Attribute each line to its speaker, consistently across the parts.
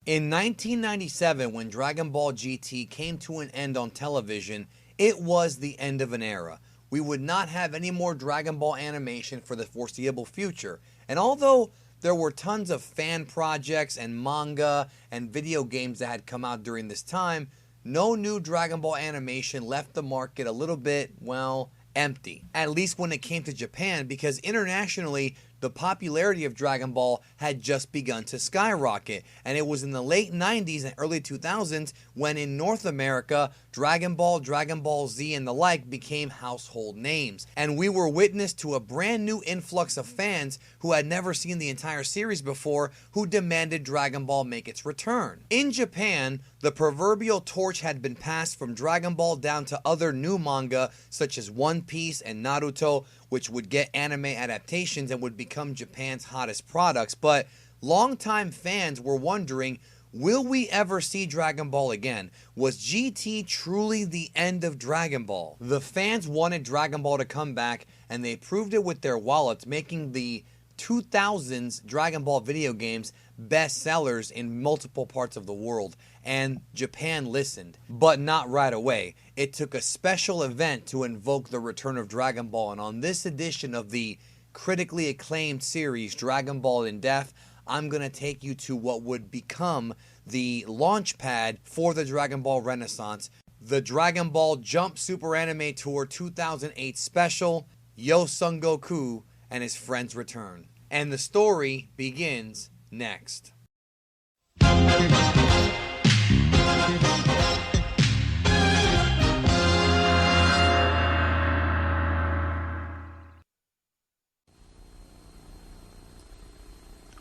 Speaker 1: In 1997, when Dragon Ball GT came to an end on television, it was the end of an era. We would not have any more Dragon Ball animation for the foreseeable future. And although there were tons of fan projects and manga and video games that had come out during this time, no new Dragon Ball animation left the market a little bit, well, empty. At least when it came to Japan, because internationally, the popularity of Dragon Ball had just begun to skyrocket, and it was in the late 90s and early 2000s when in North America, Dragon Ball, Dragon Ball Z, and the like became household names. And we were witness to a brand new influx of fans who had never seen the entire series before, who demanded Dragon Ball make its return. In Japan, the proverbial torch had been passed from Dragon Ball down to other new manga such as One Piece and Naruto, which would get anime adaptations and would become Japan's hottest products. But longtime fans were wondering, will we ever see Dragon Ball again? Was GT truly the end of Dragon Ball? The fans wanted Dragon Ball to come back, and they proved it with their wallets, making the 2000s Dragon Ball video games bestsellers in multiple parts of the world. And Japan listened, but not right away. It took a special event to invoke the return of Dragon Ball, and on this edition of the critically acclaimed series Dragon Ball in Depth, I'm going to take you to what would become the launch pad for the Dragon Ball Renaissance, the Dragon Ball Jump Super Anime Tour 2008 special, Yo Son Goku and his friends return. And the story begins next.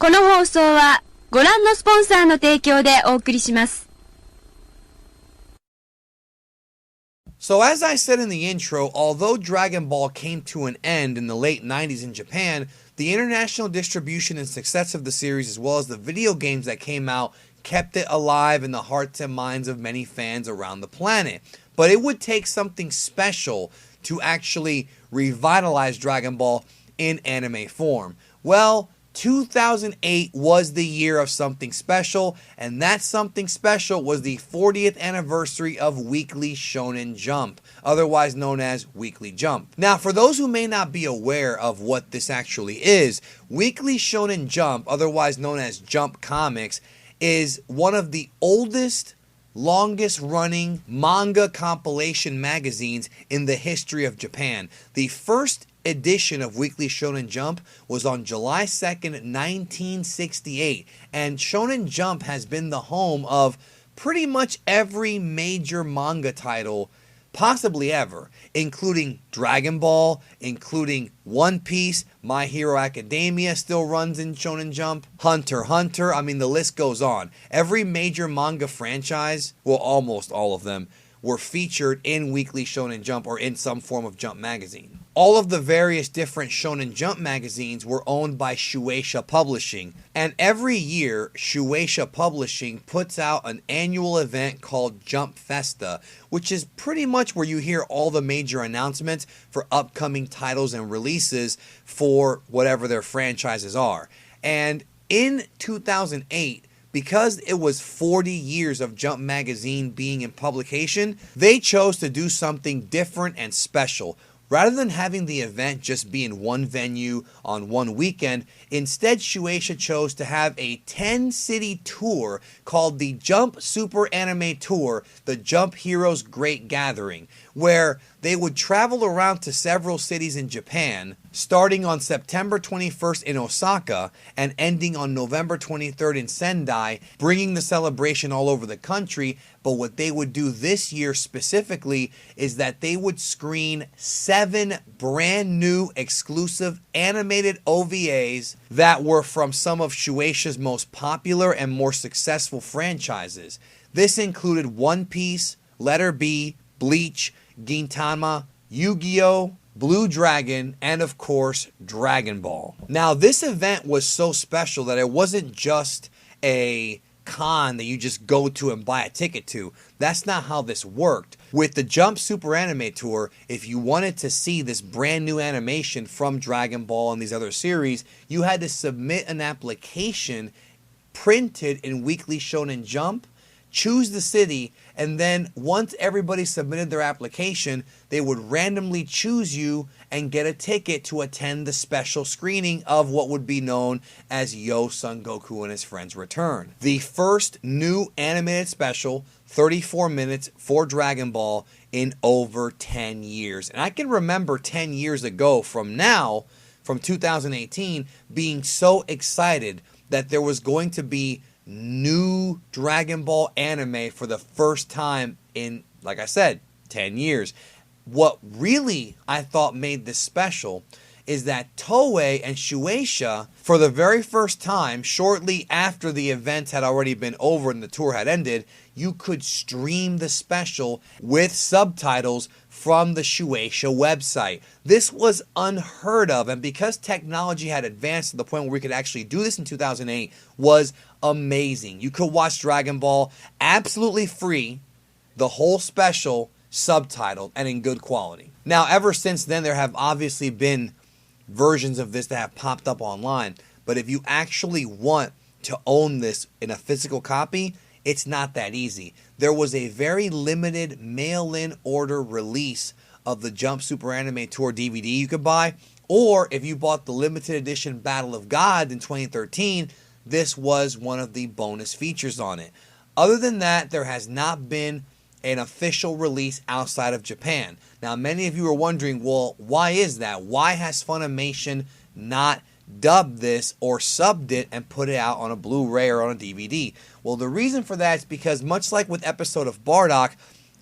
Speaker 2: この放送はご覧のスポンサーの提供でお送りします。
Speaker 1: So as I said in the intro, although Dragon Ball came to an end in the late 90s in Japan, the international distribution and success of the series, as well as the video games that came out, kept it alive in the hearts and minds of many fans around the planet. But it would take something special to actually revitalize Dragon Ball in anime form. Well, 2008 was the year of something special, and that something special was the 40th anniversary of Weekly Shonen Jump, otherwise known as Weekly Jump. Now, for those who may not be aware of what this actually is, Weekly Shonen Jump, otherwise known as Jump Comics, is one of the oldest, longest running manga compilation magazines in the history of Japan. The first edition of Weekly Shonen Jump was on July 2nd, 1968, and Shonen Jump has been the home of pretty much every major manga title possibly ever, including Dragon Ball, including One Piece, My Hero Academia still runs in Shonen Jump, Hunter x Hunter, I mean the list goes on. Every major manga franchise, well almost all of them, were featured in Weekly Shonen Jump or in some form of Jump magazine. All of the various different Shonen Jump magazines were owned by Shueisha Publishing, and every year Shueisha Publishing puts out an annual event called Jump Festa, which is pretty much where you hear all the major announcements for upcoming titles and releases for whatever their franchises are. And in 2008, because it was 40 years of Jump magazine being in publication, they chose to do something different and special. Rather than having the event just be in one venue on one weekend, instead Shueisha chose to have a 10-city tour called the Jump Super Anime Tour, the Jump Heroes Great Gathering, where they would travel around to several cities in Japan, starting on September 21st in Osaka and ending on November 23rd in Sendai, bringing the celebration all over the country. But what they would do this year specifically is that they would screen 7 brand new exclusive animated OVAs that were from some of Shueisha's most popular and more successful franchises. This included One Piece, Letter B, Bleach, Gintama, Yu-Gi-Oh!, Blue Dragon, and of course, Dragon Ball. Now, this event was so special that it wasn't just a con that you just go to and buy a ticket to. That's not how this worked. With the Jump Super Anime Tour, if you wanted to see this brand new animation from Dragon Ball and these other series, you had to submit an application printed in Weekly Shonen Jump, choose the city, and then once everybody submitted their application, they would randomly choose you and get a ticket to attend the special screening of what would be known as Yo Son Goku and His Friends Return. The first new animated special, 34 minutes for Dragon Ball in over 10 years. And I can remember 10 years ago from 2018, being so excited that there was going to be new Dragon Ball anime for the first time in, like I said, 10 years. What really I thought made this special is that Toei and Shueisha, for the very first time, shortly after the events had already been over and the tour had ended, you could stream the special with subtitles from the Shueisha website. This was unheard of, and because technology had advanced to the point where we could actually do this in 2008, was amazing. You could watch Dragon Ball absolutely free, the whole special, subtitled and in good quality. Now, ever since then, there have obviously been versions of this that have popped up online, but if you actually want to own this in a physical copy, it's not that easy. There was a very limited mail-in order release of the Jump Super Anime Tour DVD you could buy, or if you bought the limited edition Battle of Gods in 2013, this was one of the bonus features on it. Other than that, there has not been an official release outside of Japan. Now, many of you are wondering, well, why is that? Why has Funimation not dubbed this or subbed it and put it out on a Blu-ray or on a DVD? Well, the reason for that is because, much like with episode of Bardock,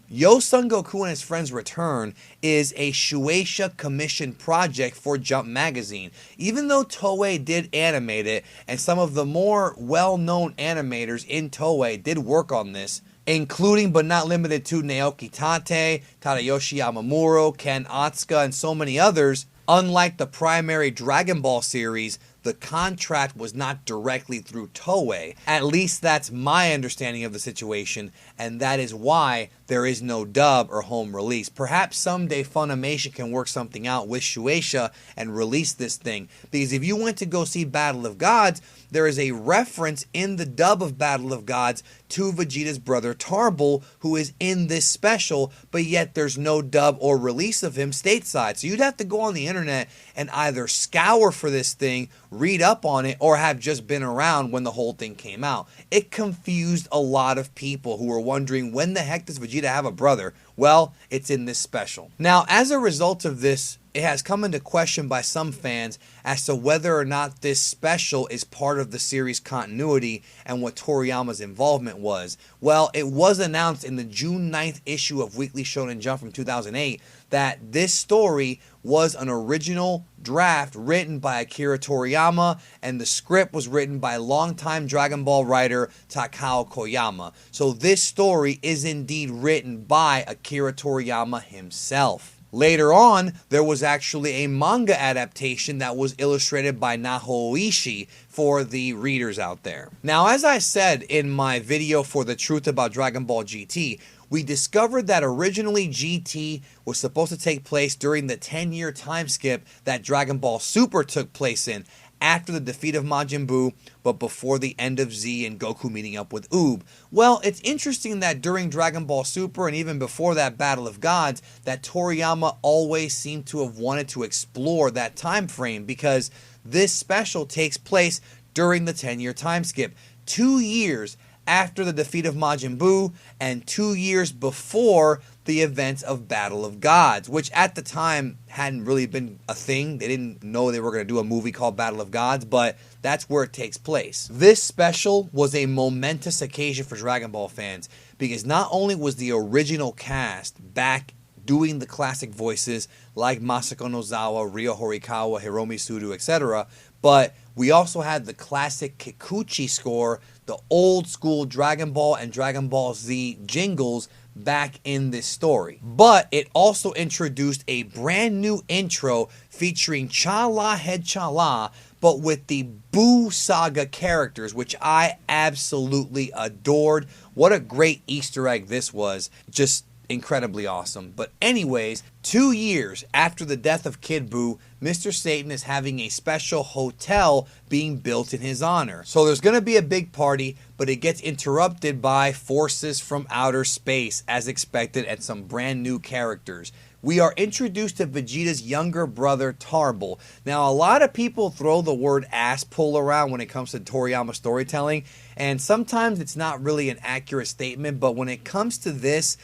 Speaker 1: Yo Son Goku and His Friends Return is a Shueisha commissioned project for Jump Magazine. Even though Toei did animate it, and some of the more well-known animators in Toei did work on this, including but not limited to Naoki Tate, Tadayoshi Yamamuro, Ken Atsuka, and so many others, unlike the primary Dragon Ball series, the contract was not directly through Toei. At least that's my understanding of the situation, and that is why there is no dub or home release. Perhaps someday Funimation can work something out with Shueisha and release this thing. Because if you went to go see Battle of Gods, there is a reference in the dub of Battle of Gods to Vegeta's brother Tarbell, who is in this special, but yet there's no dub or release of him stateside. So you'd have to go on the internet and either scour for this thing, read up on it, or have just been around when the whole thing came out. It confused a lot of people who were wondering, when the heck does Vegeta have a brother? Well, it's in this special. Now, as a result of this, it has come into question by some fans as to whether or not this special is part of the series continuity and what Toriyama's involvement was. Well, it was announced in the June 9th issue of Weekly Shonen Jump from 2008 that this story was an original draft written by Akira Toriyama, and the script was written by longtime Dragon Ball writer Takao Koyama. So this story is indeed written by Akira Toriyama himself. Later on, there was actually a manga adaptation that was illustrated by Naho Ishii for the readers out there. Now, as I said in my video for The Truth About Dragon Ball GT, we discovered that originally GT was supposed to take place during the 10-year time skip that Dragon Ball Super took place in, after the defeat of Majin Buu, but before the end of Z and Goku meeting up with Oob. Well, it's interesting that during Dragon Ball Super and even before that Battle of Gods, that Toriyama always seemed to have wanted to explore that time frame, because this special takes place during the 10-year time skip, 2 years after the defeat of Majin Buu and 2 years before the events of Battle of Gods, which at the time hadn't really been a thing. They didn't know they were going to do a movie called Battle of Gods, but that's where it takes place. This special was a momentous occasion for Dragon Ball fans, because not only was the original cast back doing the classic voices like Masako Nozawa, Ryo Horikawa, Hiromi Sudo, etc., but we also had the classic Kikuchi score, the old school Dragon Ball and Dragon Ball Z jingles back in this story. But it also introduced a brand new intro featuring Chala Head Chala, but with the Buu Saga characters, which I absolutely adored. What a great Easter egg this was. Just incredibly awesome. But anyways, 2 years after the death of Kid Buu, Mr. Satan is having a special hotel being built in his honor. So there's going to be a big party, but it gets interrupted by forces from outer space, as expected, and some brand new characters. We are introduced to Vegeta's younger brother, Tarble. Now, a lot of people throw the word ass pull around when it comes to Toriyama storytelling, and sometimes it's not really an accurate statement, but when it comes to this,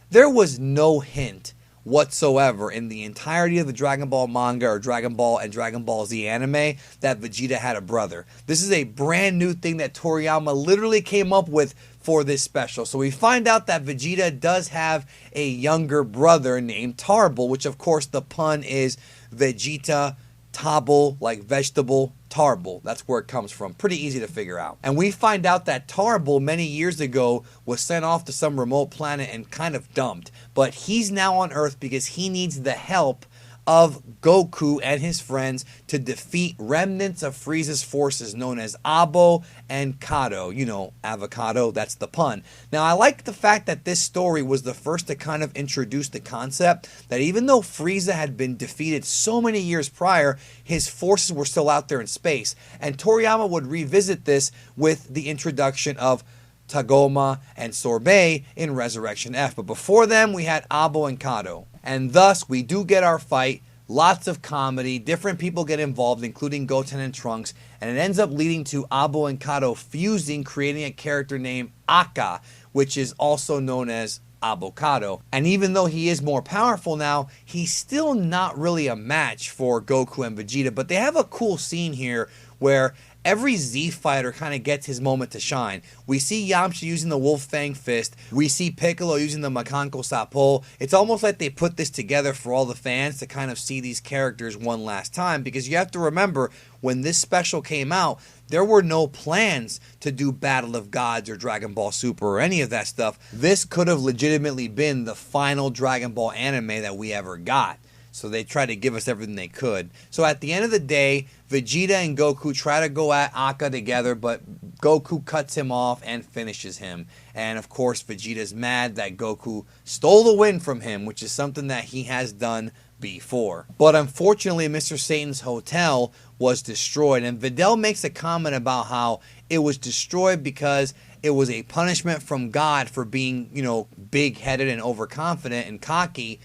Speaker 1: there was no hint whatsoever in the entirety of the Dragon Ball manga or Dragon Ball and Dragon Ball Z anime that Vegeta had a brother. This is a brand new thing that Toriyama literally came up with for this special. So we find out that Vegeta does have a younger brother named Tarble, which of course the pun is Vegeta Table, like vegetable, Tarble. That's where it comes from. Pretty easy to figure out. And we find out that Tarble many years ago was sent off to some remote planet and kind of dumped. But he's now on Earth because he needs the help of Goku and his friends to defeat remnants of Frieza's forces known as Abo and Kado. You know, avocado, that's the pun. Now, I like the fact that this story was the first to kind of introduce the concept that even though Frieza had been defeated so many years prior, his forces were still out there in space. And Toriyama would revisit this with the introduction of Tagoma and Sorbet in Resurrection F. But before them, we had Abo and Kado. And thus, we do get our fight, lots of comedy, different people get involved, including Goten and Trunks, and it ends up leading to Abo and Kado fusing, creating a character named Akka, which is also known as Avocado. And even though he is more powerful now, he's still not really a match for Goku and Vegeta, but they have a cool scene here where every Z fighter kind of gets his moment to shine. We see Yamcha using the Wolf Fang Fist. We see Piccolo using the Makanko Sapo. It's almost like they put this together for all the fans to kind of see these characters one last time, because you have to remember, when this special came out, there were no plans to do Battle of Gods or Dragon Ball Super or any of that stuff. This could have legitimately been the final Dragon Ball anime that we ever got. So they tried to give us everything they could. So at the end of the day, Vegeta and Goku try to go at Akka together, but Goku cuts him off and finishes him. And of course, Vegeta's mad that Goku stole the win from him, which is something that he has done before. But unfortunately, Mr. Satan's hotel was destroyed. And Videl makes a comment about how it was destroyed because it was a punishment from God for being, you know, big-headed and overconfident and cocky.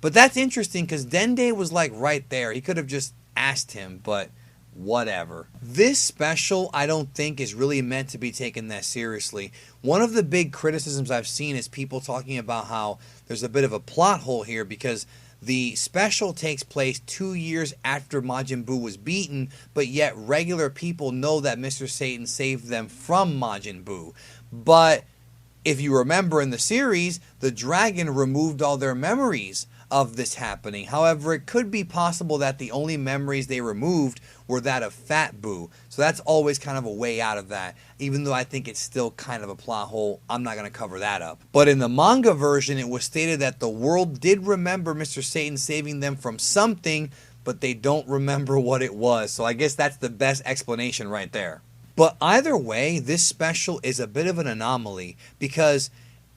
Speaker 1: But that's interesting because Dende was like right there. He could have just asked him, but whatever. This special, I don't think, is really meant to be taken that seriously. One of the big criticisms I've seen is people talking about how there's a bit of a plot hole here because the special takes place 2 years after Majin Buu was beaten, but yet regular people know that Mr. Satan saved them from Majin Buu. But if you remember in the series, the dragon removed all their memories of this happening. However, it could be possible that the only memories they removed were that of Fat Buu. So that's always kind of a way out of that. Even though I think it's still kind of a plot hole, I'm not going to cover that up. But in the manga version, it was stated that the world did remember Mr. Satan saving them from something, but they don't remember what it was. So I guess that's the best explanation right there. But either way, this special is a bit of an anomaly because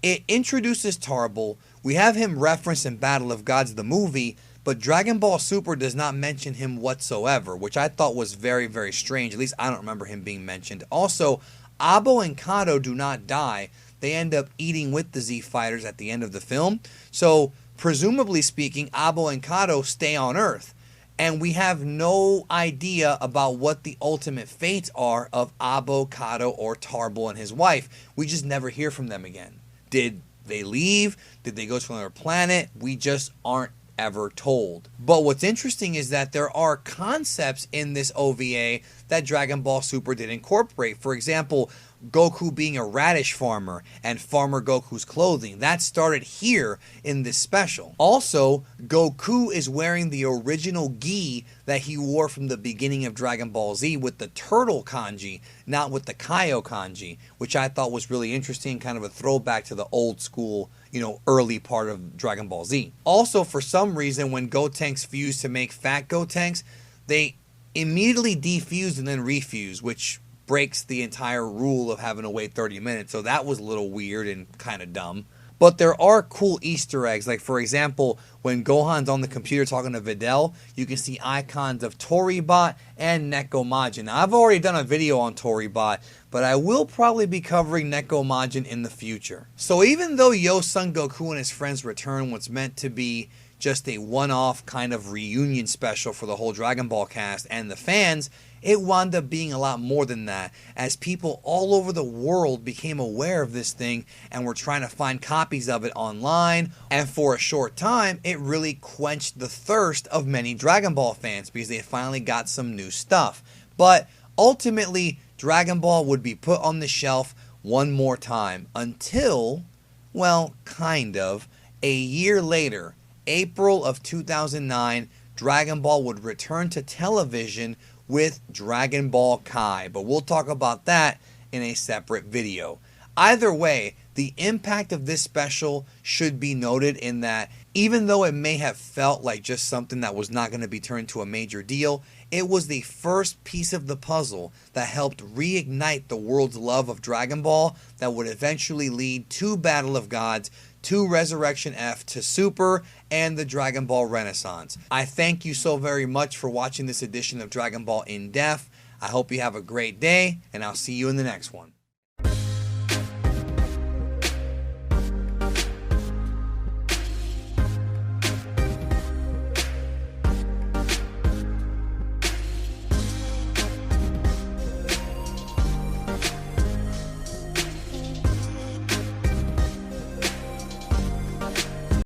Speaker 1: it introduces Tarble. We have him referenced in Battle of Gods, the movie, but Dragon Ball Super does not mention him whatsoever, which I thought was very, very strange. At least I don't remember him being mentioned. Also, Abo and Kado do not die. They end up eating with the Z Fighters at the end of the film. So, presumably speaking, Abo and Kado stay on Earth. And we have no idea about what the ultimate fates are of Abo, Kado, or Tarble and his wife. We just never hear from them again. Did they leave? Did they go to another planet? We just aren't ever told. But what's interesting is that there are concepts in this OVA that Dragon Ball Super did incorporate. For example, Goku being a radish farmer and Farmer Goku's clothing. That started here in this special. Also, Goku is wearing the original gi that he wore from the beginning of Dragon Ball Z with the turtle kanji, not with the Kaio kanji, which I thought was really interesting, kind of a throwback to the old school, early part of Dragon Ball Z. Also, for some reason, when Gotenks fused to make Fat Gotenks, they immediately defused and then refused, which breaks the entire rule of having to wait 30 minutes. So that was a little weird and kind of dumb. But there are cool Easter eggs. Like, for example, when Gohan's on the computer talking to Videl, you can see icons of Toribot and Nekomajin. Now, I've already done a video on Toribot, but I will probably be covering Nekomajin in the future. So even though Yo Son Goku and his friends return was meant to be just a one-off kind of reunion special for the whole Dragon Ball cast and the fans, it wound up being a lot more than that, as people all over the world became aware of this thing and were trying to find copies of it online, and for a short time, it really quenched the thirst of many Dragon Ball fans because they finally got some new stuff. But ultimately, Dragon Ball would be put on the shelf one more time until, well, kind of, a year later, April of 2009, Dragon Ball would return to television with Dragon Ball Kai, but we'll talk about that in a separate video. Either way, the impact of this special should be noted in that even though it may have felt like just something that was not going to be turned to a major deal, it was the first piece of the puzzle that helped reignite the world's love of Dragon Ball that would eventually lead to Battle of Gods, to Resurrection F, to Super, and the Dragon Ball Renaissance. I thank you so very much for watching this edition of Dragon Ball In Depth. I hope you have a great day, and I'll see you in the next one.